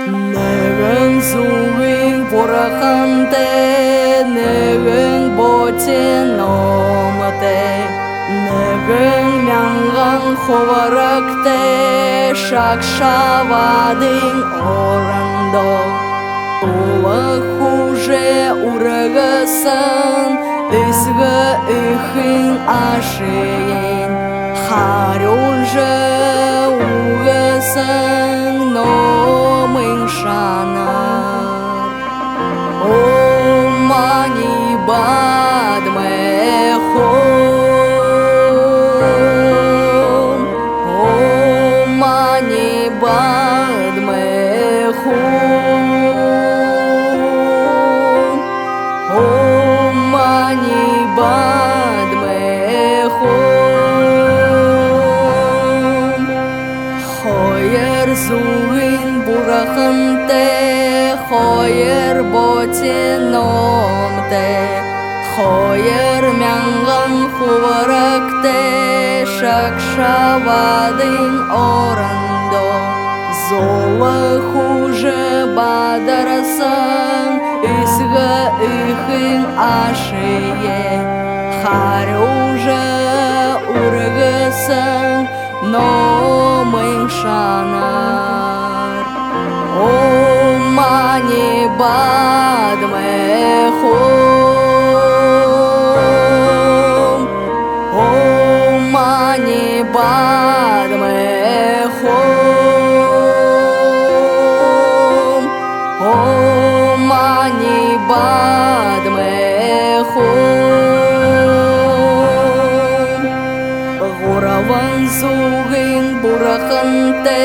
Negen suing purahante, negen boche nomate, negen myangang khovarakte, shakshavading orando. Ова хуже урагасан, исга ихин ашин, харюже угасан, но шанар. О мани бадме хом, о мани бадме хом, о мани бадме хом. Хоер зуин бураханте, хоер ботиномте, хоер мянган хуваракте, шакшавадин орандо. Зола хуже бадарасан, исга ихин ашие, харюже ургасан, но мын шанар. О мани бадме хом, о мани бадме хом, о мани бадме хом. Гураван зугин бураханте,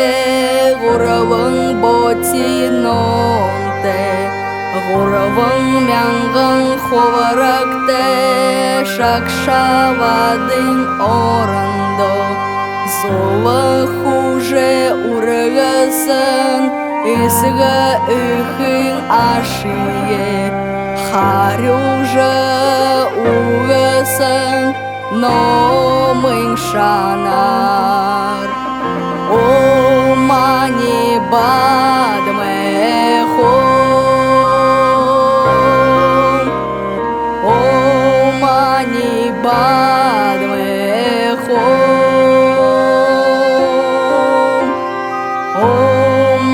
гураван ботиномте, гураван мянган ховаракте, шакшавадин орандо. Зола хуже урагасан, исга ихин ашие, харюже угасан, но мын шанар. О мани бадме хом, о мани бадме хом, о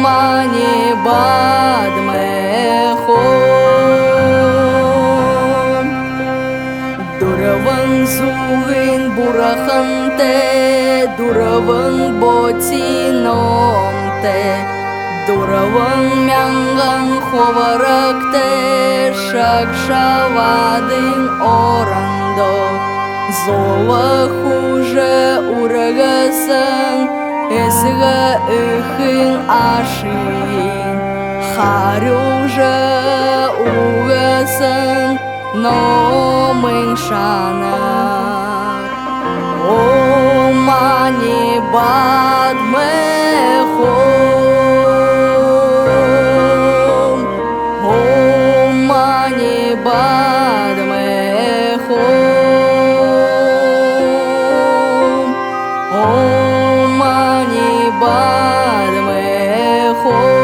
мани бадме хом. Дураван зугин бураханте, дураван ботиномте, дураван мянган ховаракте, шакшавадин орандо. Зола хуже урагасан, исга ихин ашин, харюже угасан, но мын шанар. О мани бадме хом, о мани бадме хом, о мани бадме хом.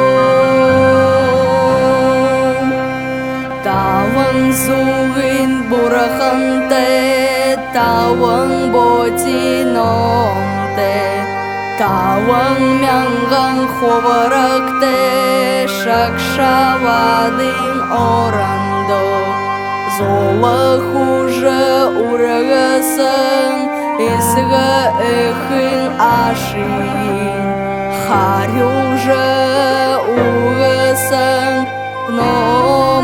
Таван зугин бураханте, таван ботиномте, таван мянган ховаракте, шакшавадин орандо. Зола хуже урагасан, исга ихин ашин, харюже угасан, но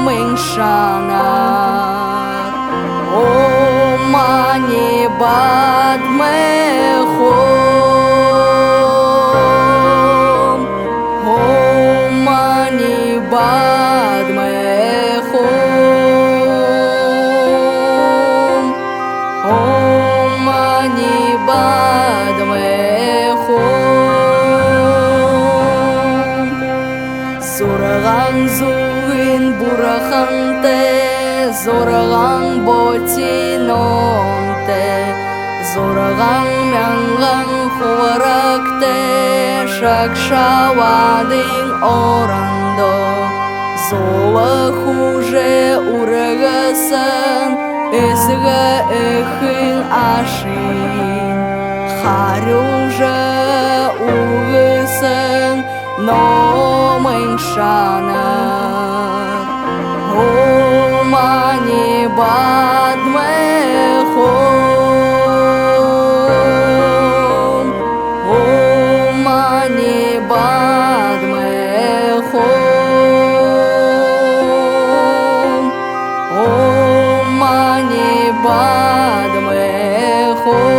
мын шанар. О мани бадме хом, о мани бадме хом, о мани бадме хом. Зураган зуин бураханте, зураган ботиномте, зураган мянган хуваракте, шакшавадин оран. Zola huje uragasan esga ekhin ashin Haruje ugesan no menshana O mani badme hom O mani badme hom O mani badme hom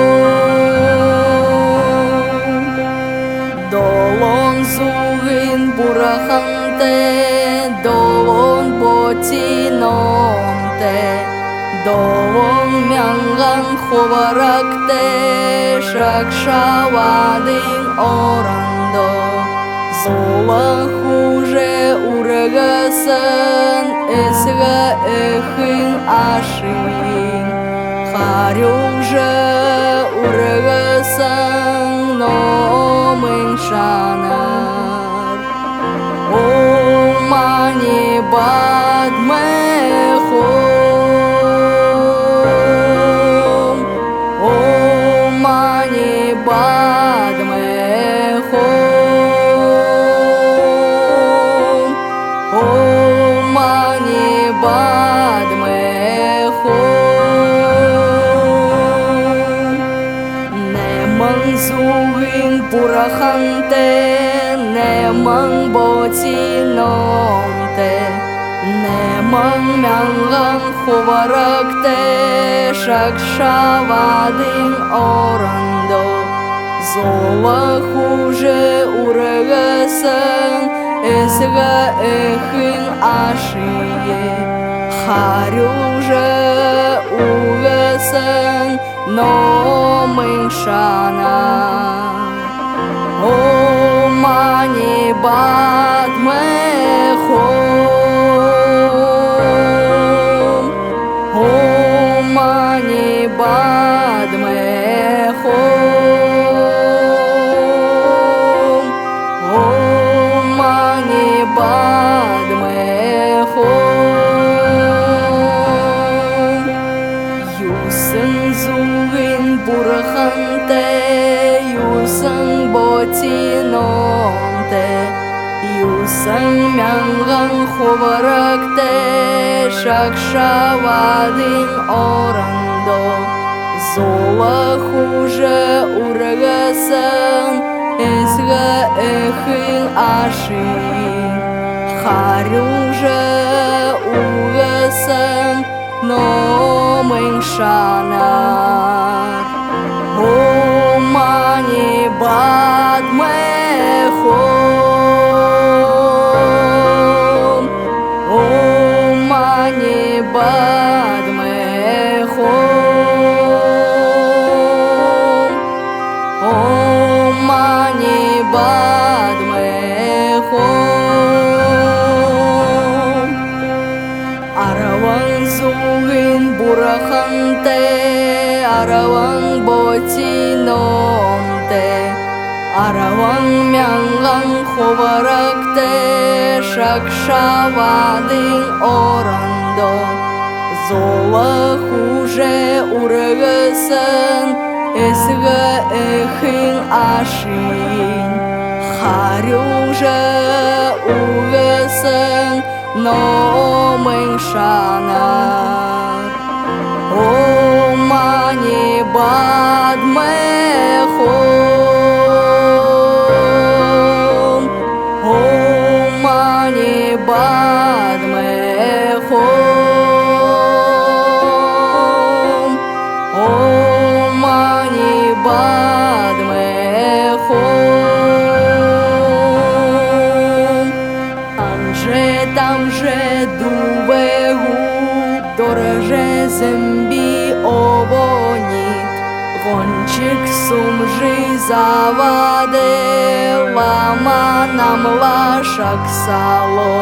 Dolon zugin burahante Dolon botinomte Dolon myangan khovarakte Shakshawadin orando Zola huje uragasan Esga ekhin ashin Haruje uragasan no menshana O mani badme hom O mani badme hom O mani badme hom Nemang zugin burahante Nemang botinomte Nemang myangan khovarakte Shakshawadin orando Zola huje uragasan Esga ekhin ashiye Haruje ugasan no menshana O mani badme hom O mani badme hom O mani badme hom Yusen zugin burahante Yusen botinomte Yusen myangan khovarakte Shakshawadin orando Zola huje uragasan Esga ekhin ashin Haruje ugasan no menshana O mani badme hom O mani badme hom O mani badme hom Arawan zugin burahante Arawan botinomte Arawan myangan khovarakte Shakshawadin orando Zola huje uragasan Esga ekhin ashin Haruje ugasan no menshana O mani badme hom O mani badme hom O mani badme hom Anje tamje dubegu Дороже зембі обонит Гончик сумжи заваде Лама нам лашак сало